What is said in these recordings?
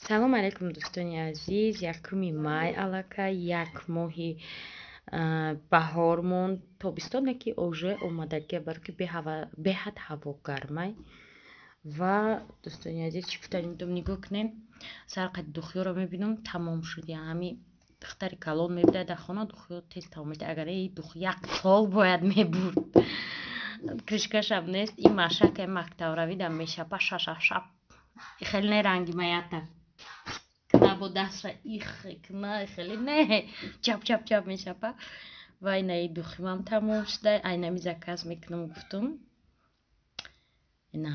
салом алейкум дӯстони азиз. 1 май аллака як моҳи баҳор монд. Тобистоне ки уже омадаги барки беҳад ҳаво гармай ва дӯстони азиз чӣ гуфтаним дум нигоҳ кунем. сарқати духиёро мебинам тамом шуд. яъни духтари калон мебида дар хона духиё тез тамом мешуд. агар дух 1 сол бояд мебурд. кришкашам нест. ин машака мактабравида мешапа шашашап хеле неранги маята бо дастра ихна хеле не чап чап чап мешапа ва инаи духимам тамом шуда. айнами заказ мекунам гуфтум ина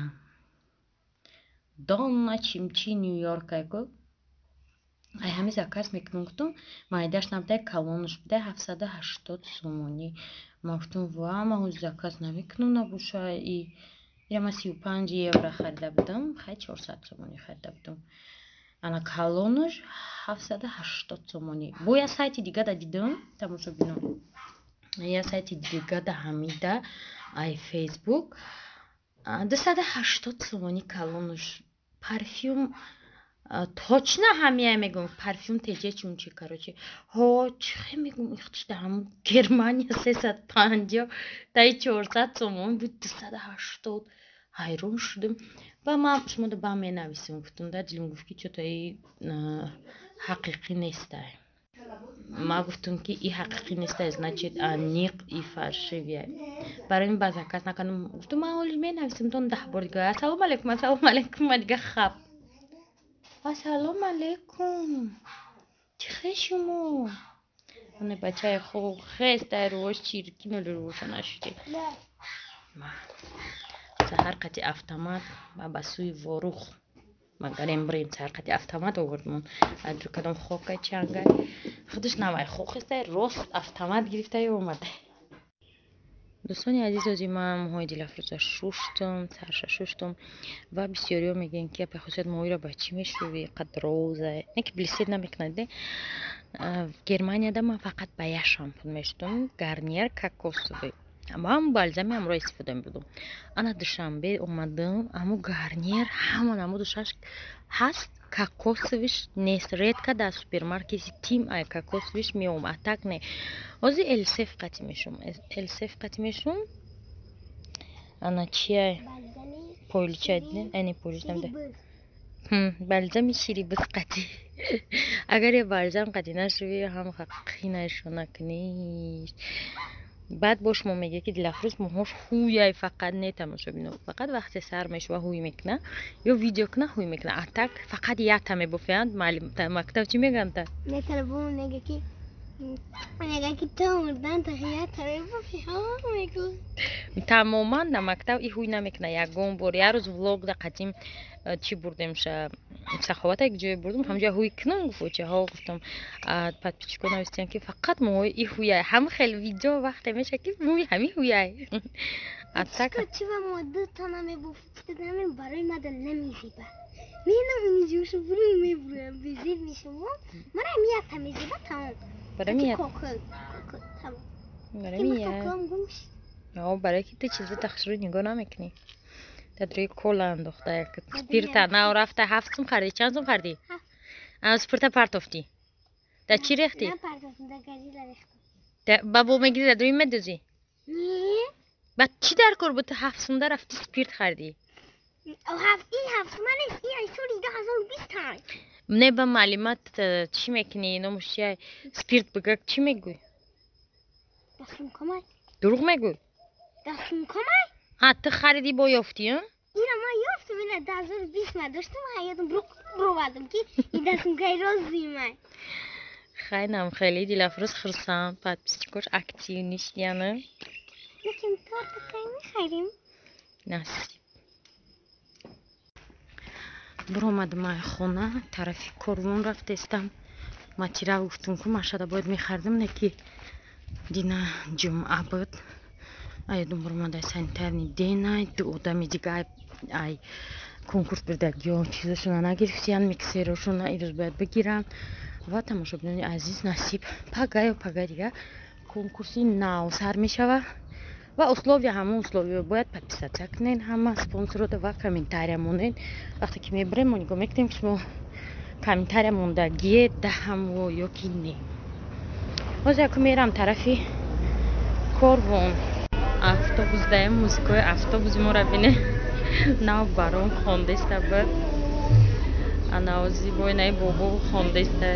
дона чимчи нью-йоркаго ай ҳами заказ мекунам гуфтум майдаш набудай калонуш будай 780 сомонӣ. ман гуфтум ва ман ҳоз заказ намекунам набоша и ма 35 евро харида будам. хай 400 сомонӣ харида будам. ана калонуш 780 сомонӣ. бо я сайти дигада дидам тамошо бинам. я сайти дигада ҳамида ай фейсбук 280 сомонӣ калонуш. парфюм точно ҳамия мегум парфюм течечунчи короче ҳочхе мегум ихтишда ҳам германия 350 тай 400 сомон буд 280. ҳайрон шудам ва ман шумо да ба менависам гуфтум да дилм гуфт ки чотаи ҳақиқӣ нестай. ма гуфтум ки и ҳақиқӣ нестай значит аниқ и фаршивия. барои ин ба заказ накардам. гуфтум ман ҳолиш менависам тон 10 бор дига ассалому алейкум ма дига хаб ассалому алейкум чихе шумо ана бачаи хуб хестай рӯш чиркиноли рӯша нашуди саҳар қати автомат ва ба сӯи ворух магарем брем саҳар қати автомат овардмон адру кадом хокай чангай худаш навай хохестай рост автомат гирифтаи омада. дӯстони азиз ози ман моҳои дилафрӯза шуштам сарша шуштам ва бисёриҳо мегӯянд ки бехусусият моҳоиро ба чӣ мешӯвӣ қад роза не ки блистед намекунад. германияда ман фақат ба як шампун мешӯдам гарниер кокосовый. ман балзами ҳамро истифода мебурдам. ана душанбе омадам аму гарниер ҳамон аму душаш ҳаст кокосовиш нест. редка дар супермаркети тим ай кокосовиш меом атак не ози элсеф қати мешум ана чиай пойлича дидем айни пойлич намда балзами ширибиз қати агар я балзам қати нашуви ҳам хақиқӣ нашона куниш. баъд бо шумо мегӯяд ки дилафрӯз моҳош ҳуяй фақат не тамошо бино фақат вақте сар мешува ҳуй мекуна ё видео куна ҳуй мекуна атак фақат ята мебофянд. маълим мактаб чӣ мегӯянд та тамоман да мактаб и ҳуй намекуна. ягон бор як рӯз влог да қадим чӣ бурдемша саховата як ҷое бурдам ҳамҷа ҳуй кунам гуфочаҳо гуфтам подписчикҳо навистиянд ки фақат моҳои и ҳуяй ҳам хеле видео вақте меша ки моҳои ҳами ҳуяй атак барои мада намезеба менам инҷошу буру мебурам безеб мешумо мара мията мезеба тамом барои барои ки ту чиза тахширо нигоҳ намекунӣ. дар рӯи кола андохта як спирта нав рафта 7 сум хардӣ. чанд сум хардӣ? спирта партофтӣ дар чӣ рехтӣ? ба бо мегирӣ дар рӯи медӯзӣ? ба чӣ дар кор буд 7 сумда рафтӣ спирт хардӣ? не ба маълимат чӣ мекунӣ? номуш чиай? спирт бигак чӣ мегӯй? дурӯғ мегӯй? ту харидӣ бо ёфтӣ? хайнам хеле дилафрӯз хурсанд подписчикош активни шудяна насиб буромадам ай хона тарафи корвон рафтестам материал гуфтум ки машада бояд мехардам не ки дина ҷумъа буд аядум буромада санитарни денай ду одами дига ай конкурс бурдагиён чизошона нагирифтиянд миксерошона ирӯз бояд бигиранд ва тамошобинони азиз насиб пага ё пага дига конкурси нав сар мешава ва условия ҳамон условия бояд подписатсия кунед ҳама спонсорода ва комментария монед. вақте ки мебарем мо нигоҳ мекунем ки шумо камтар мондагие даҳаму ёки нем. ҳозир яку мерам тарафи Корвон. Автобус даем музикои автобуси моро бине. Нав баром хондеста бир. Анаузи бойнаи бобо хондеста.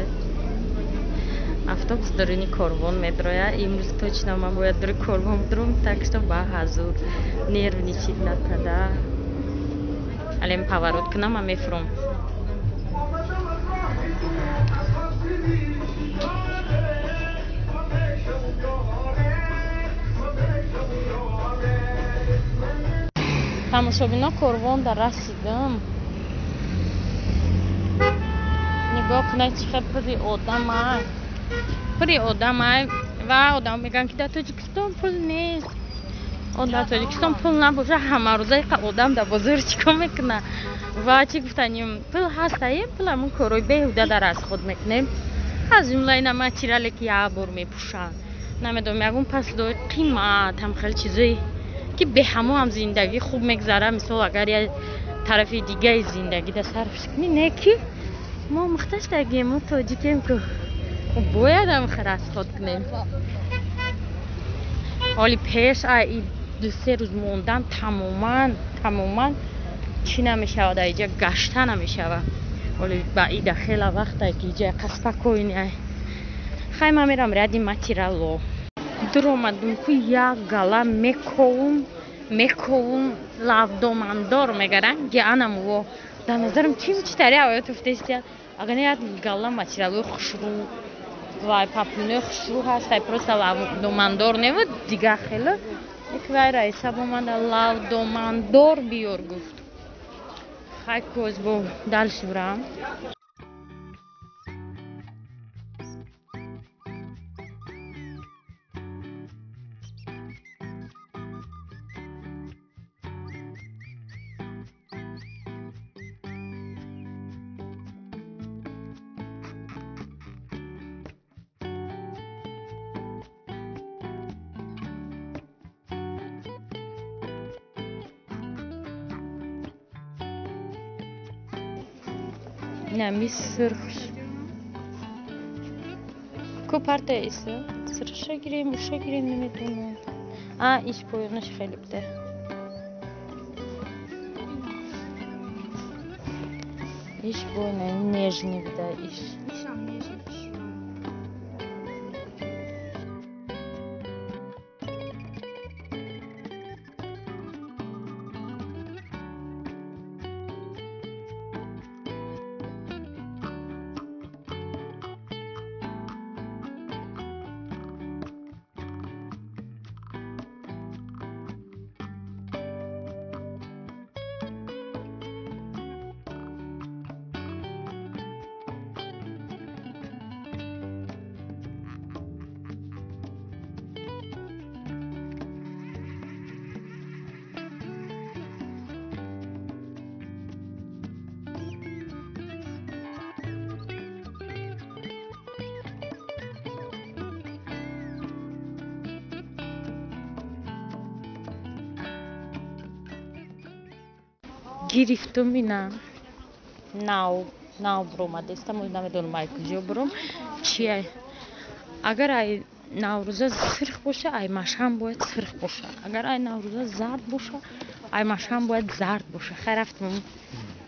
Автобус даруни Корвон медроя. Имрӯз точно ман бояд дури Корвон дурам, так што ба ҳазур нервничать накарда. Алем поворот кунам, ман мефурам. тамошобино Корвонда расидам. нигоҳ кунед чӣ хел пури одамай ва одам мегӯян ки дар Тоҷикистон пул нест. дар Тоҷикистон пул набоша ҳамарӯза одам дар бозор чикор мекунад. ва чӣ гуфтаним пул ҳастаи пул ҳамун корои беҳуда дар расход мекунем. аз ҷумла ина материале ки як бор мепӯшанд. намедонам ягон паслои қимат ҳам хеле чизои ки беҳамо ҳам зиндагӣ хуб мегзара. мисол агар я тарафи дигаи зиндагӣ да сарф кунӣ не ки мо мухтаҷдагем, мо тоҷикем ку бояд ҳамаха расход кунем. ҳоли пеш ду-се рӯз мондан тамоман чӣ намешавад, иҷа гашта намешавад. ҳоли ба ида хела вақта ки иҷа яқа спокойне. хай ман мерам ряди материалло дуромадум ку як гала мековум лавдомандор мегаран гианамво дар назарам чимчитари авоят уфтестия. агар як гала материалои хушрӯ ва паплунои хушрӯ ҳастай просто лавдомандор невуд дигар хела вайра ҳисабо манда лавдомандор биёр гуфт. хай коз бо дальше бурам. Нами сырхш. Ку парта иса? Сырша гирем, уша гирем немедонам. иш поёнаш хеле буда. Иш бойна нежный буда, иш. گرفتم اینا ناو برآمده است. نمیدونم ای کجا برم چیه. اگر ای نوروز سرخ باشه ای مشام باید سرخ باشه. اگر ای نوروز زرد باشه ای مشام باید زرد باشه. خیر رفتم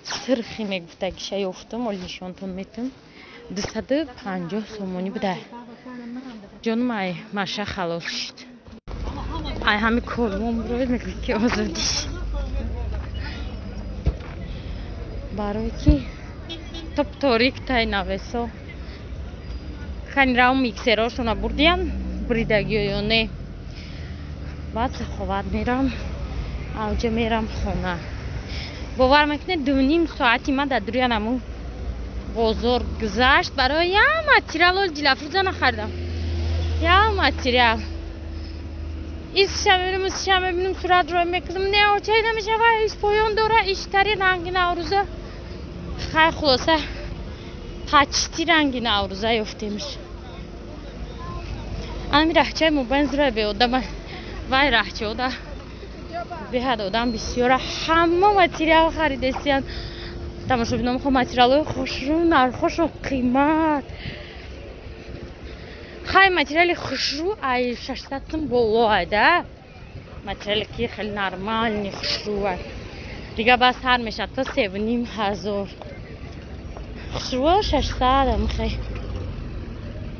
سرخی میگفته که شی افتم ولی نشانتون میتونم 250 سومونی بده. جانم ای مشه خلاص شد. ای همه کارمون برای میگه که آزادی برای کی توپ تاریک تای نویسا خیلی راو میکسراشون بردیم بریدگیونه بعد خواد میرم اوجه میرم خونه باور میکنه 2.5 ساعتی من در دوری نمو بازار گذشت برای یه ماتریال جلافروزا نخریدم یه ماتریال ایشم ببینم صورت رو میکنم نه اوچه نمیشه و ایش پایان داره ایش تری رنگی نوروزه خیلی خلاصه پچتی رنگی نوروزه یافتیمش امی رخچه موبایل زره بیادم وای رخچه اوده به هد آدم بسیاره همه ماتریال خریدستیان тамошобинам хо материалои хушрӯ, нархошо қимат. Хай материали хушрӯ ай 600 сум боло айда. Материали ки хеле нормальни хушрӯ ай. Дига бас ҳар меша то 3500. Хушрӯ 600 мехай.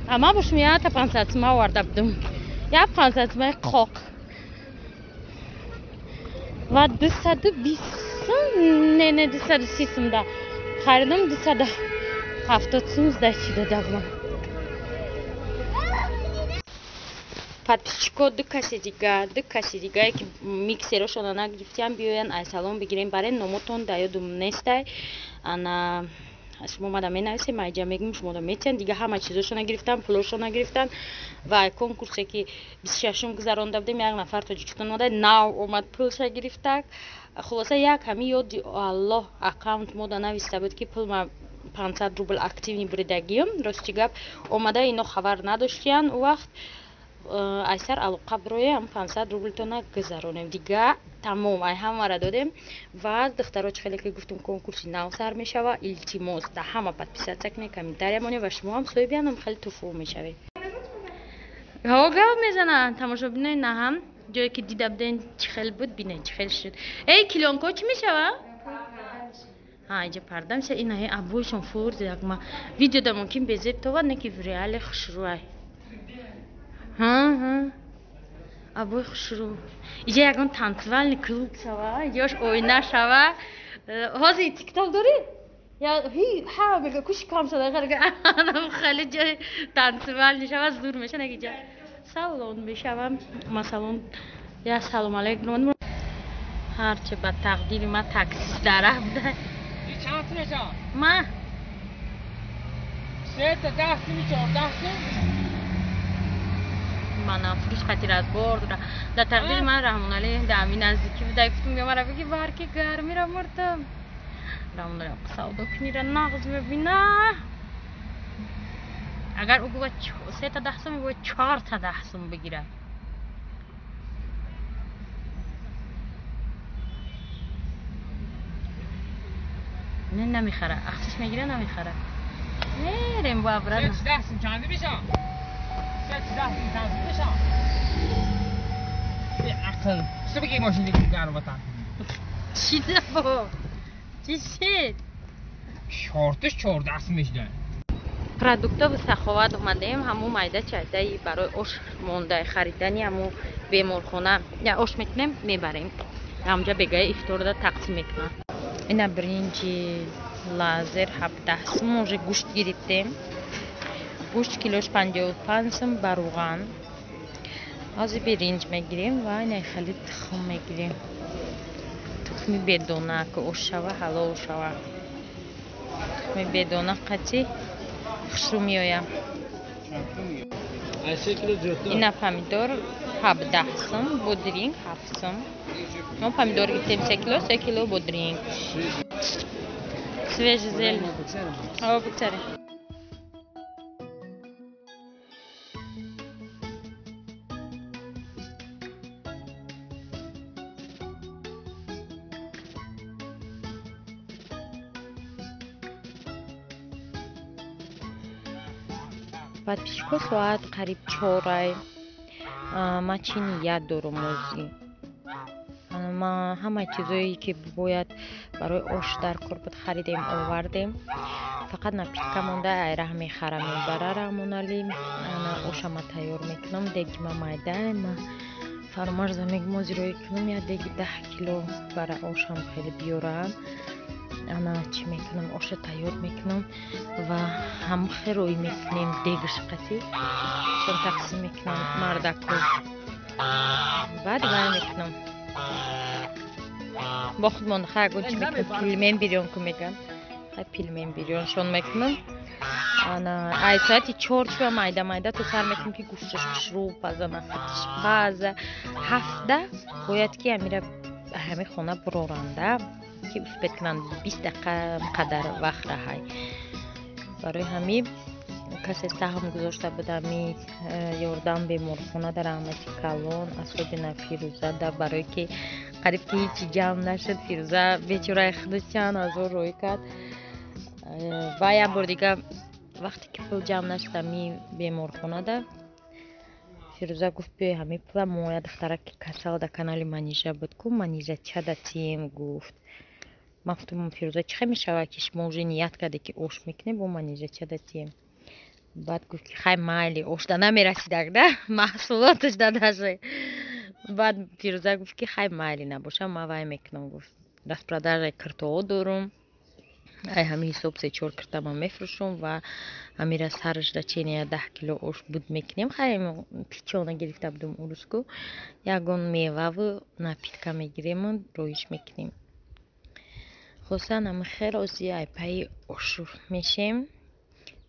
Ама бош мия та 500 сум аварда будум. Я 500 сум қоқ. Ва 220 сум, не 230 сум да. Харидам 270 сум сдачи додам. Подписчико ду каси дига ки миксерошона нагирифтиам биёян ай салом бигирем барен номотон да ёдум нестай. Ана шумо мада менависем айҷа мегум шумо да метиҳан дига ҳама чизошона гирифтан, пулошона гирифтан ва ай конкурсе ки 26 гузаронда будем як нафар тоҷикистон мода нав омад пулша гирифтак. Хулоса як ҳами ёди Аллоҳ аккаунт мода нависта буд ки пул ма 500 рубл активни буридагиём. Рости гап омада ино хабар надоштиян у вақт айсар алоқа бироям 500 рублтона гузаронем. Дига тамом ай ҳамаро додем ва духтароч хеле ки гуфтум конкурси нав сар мешава илтимос да ҳама подписатсия кунед, комментария монед ва шумо ҳам соҳибиянам хеле туфу мешавед. ҳаво гап мезананд тамошобинои наҳам ҷое ки дида буден чӣ хел буд бинед чӣ хел шуд. Эй килонко чӣ мешава? Иҷа парда меша ина абойшон фурд як ма видеода мумкин безеб товад не ки в реале хушрӯай. Абой хушрӯ. Иҷа ягон танцевальный клуб шава, иҷош ойна шава. Ҳозир тикток дорӣ? Я ҳа мега куши кам шуда харга. Анам хеле ҷои танцевальный шава зур меша не иҷа. Салон мешава. Масалон я салом алейкум. Ҳарче ба тақдири ма таксист дарафта. Чанд меша? Ма 3 تا 10 сум 14 сум. Манам фурӯш хатир аз борд да тақдири ман Раҳмоналӣ да ами наздикӣ буда гуфтум я мара биги барки гармира мурдам. Раҳмоналӣ савдо кунира нағз мебина. Агар ӯ гӯва 3 та 10 сум мебояд 4 та 10 сум бигира. Не намехара. Ахсиш мегира намехара. Мерем ба брат. 10 сум чанди меша? 10 сум чанди меша? Бе ақл. Чӣ бигӣ мошини гар ватан? Чӣ дабо? Чӣ шед? Шортиш 14 сум мешда. Продуктов саховат омадем ҳамо майда чайдаи барои ош мондаи харидани ҳамо беморхона я ош мекунем мебарем. Ҳамҷа бегаи ифторда тақсим мекунам. Ина бринҷи лазер 17 сум уже гӯшт гирифтем. Гӯшт килош 55 сум ба руған. Ҳозир бринҷ мегирем ва ина хеле тухм мегирем. Тухми бедона ки ош шава ҳалол шава. Тухми бедона қатӣ хушрӯ меоям. Ина помидор 17 сум, бодринг 7 сум. Мо помидор гирифтем 3 кило бодринг. Свежий зелень. Бутаре. подписчико соат қариб 4 мачиният дорум мӯзи. Ма ҳама чизое ки бояд барои ош дар кор буд харидем овардем. Фақат напитка монда айраҳ мехарам мебара Раҳмоналӣ. Ана ошама тайёр мекунам. Дегима майда ма фармажза мегмозироӣ кунам я деги 10 кило бара ошам хеле биёрам. Ана чӣ мекунам оша тайёр мекунам ва ҳамхе рӯй мекунем дегиш қатӣ чун тақсим мекунам мардаку баъд вай мекунам бо худ монда хай агон чӣ мекунам пилмен бирёнку меган хай пилмен бирёншон мекунам ана ай соати 4 чуа майда майда то сар мекунам ки гӯшташ хушрӯ паза нахатиш паза ҳафта бояд ки амира ҳами хона буроранда ки успет кунанд 20 дақиқа қадар вақт раҳай. Барои ҳами касе саҳм гузошта будами ёрдам беморхона дар Аҳмади Калон асҳоби Нафирузада барое ки قریب که هیچی جمع نشد. فیروزه بیچاره خودش چند هزار روی کرد و یک بار دیگه وقتی که پول جمع نشد می بیمارخانه ده فیروزه گفت بیای همین پول مویا دختره که کسل ده کانال منیژه بود که منیژه چه ده تیم گفت. من گفتم فیروزه چه میشه که شما уже نیت کرده که اوش میکنه با منیژه چه ده تیم. بعد گفت که خیلی مایلی اوش ده نمیرسیده ده محصولاتش ده دشه. بعد فیروزه گفت که خیلی مایلی نباشه ما وای میکنم. گفت دست برادر کرتو دارم ای همین حساب 3-4 کرتا ما میفروشم و همین از هرش ده چینه 10 کیلو اوش بود میکنیم. خیلی پیچونه گرفته بودم اروسکو یگون میوه و نپیتکا میگیریم و رویش میکنیم. خواستن همه خیلی آزی ای پای اوش میشیم.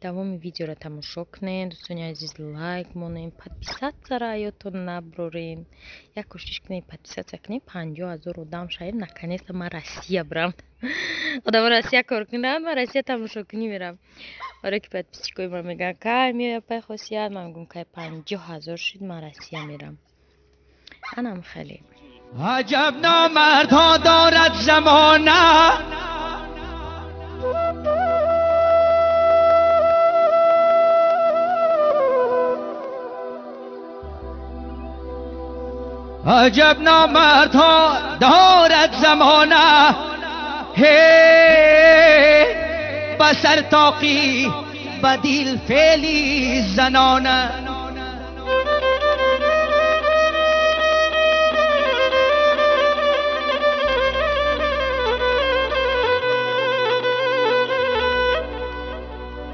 دوام ویدیو را تماشا کنین. دوستان عزیز لایک مونین، پادپیسات سرایتون نبرورین. یک کوشش کنین پادپیسات کنین 50,000 آدم شاید نکنیست ما روسیه برم. آدم روسیه کار کنن ما روسیه تماشا کنی میرم. آره که پادپیسی کوی من میگن که میای پای خاصیت من میگم که 50,000 شد ما روسیه میرم. انم خیلی عجب نامردها دارد زمانه عجب نامردها دارد زمانه هی بسر تاقی بدیل فعلی زنانه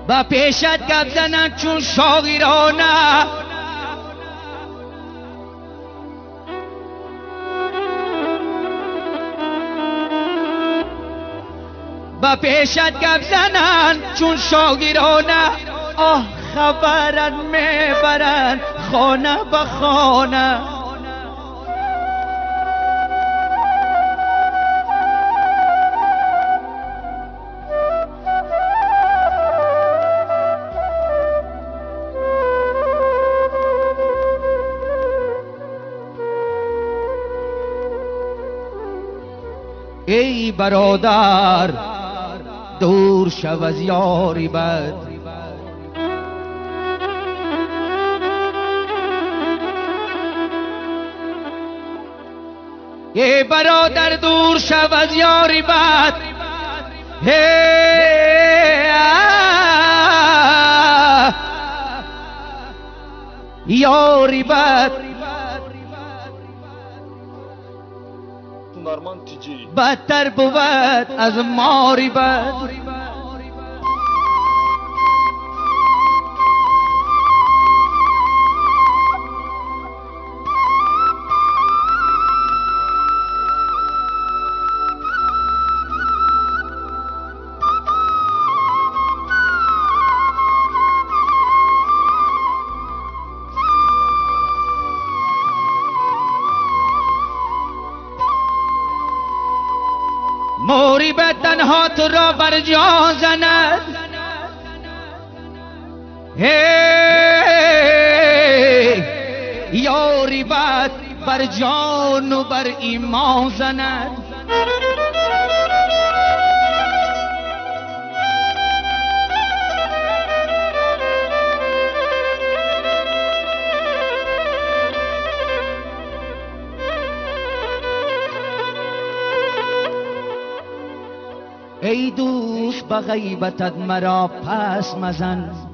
با پیشت گپ زنن چون شاگیرانه با پیشت گپ زنن چون شاگیرانه آه خبرن میبرن خانه به خانه ای برادر دور شو از یاری بد ای برادر دور شو از یاری بد یاری بد بدتر بود از ماری بد موری به تنها تو را بر جا زند یاری بد بر جان و بر ایمان زند ای دوست به غیبتت مرا پس مزن